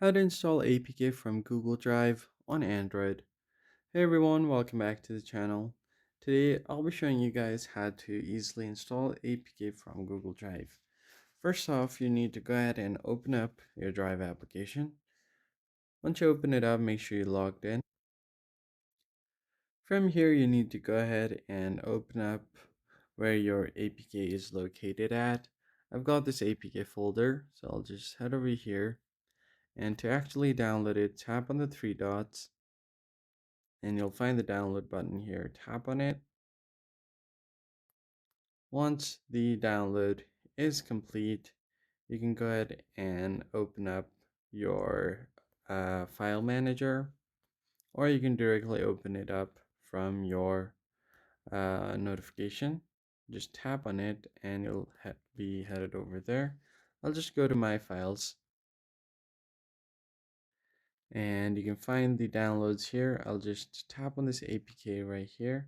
How to install APK from Google Drive on Android. Hey everyone, welcome back to the channel. Today I'll be showing you guys how to easily install APK from Google Drive. First off, you need to go ahead and open up your Drive application. Once you open it up, make sure you're logged in. From here, you need to go ahead and open up where your APK is located at. I've got this APK folder, so I'll just head over here. And to actually download it, tap on the three dots and you'll find the download button here. Tap on it. Once the download is complete, you can go ahead and open up your file manager, or you can directly open it up from your notification. Just tap on it and you'll be headed over there. I'll just go to my files and you can find the downloads here. I'll just tap on this APK right here.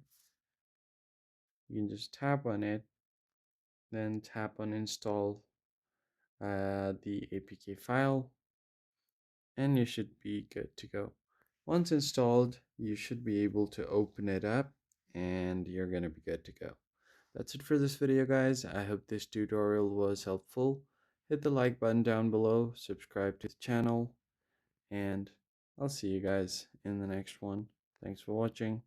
You can just tap on it, then tap on install the APK file, and you should be good to go. Once installed, you should be able to open it up and you're going to be good to go. That's it for this video, guys. I hope this tutorial was helpful. Hit the like button down below, subscribe to the channel, and I'll see you guys in the next one. Thanks for watching.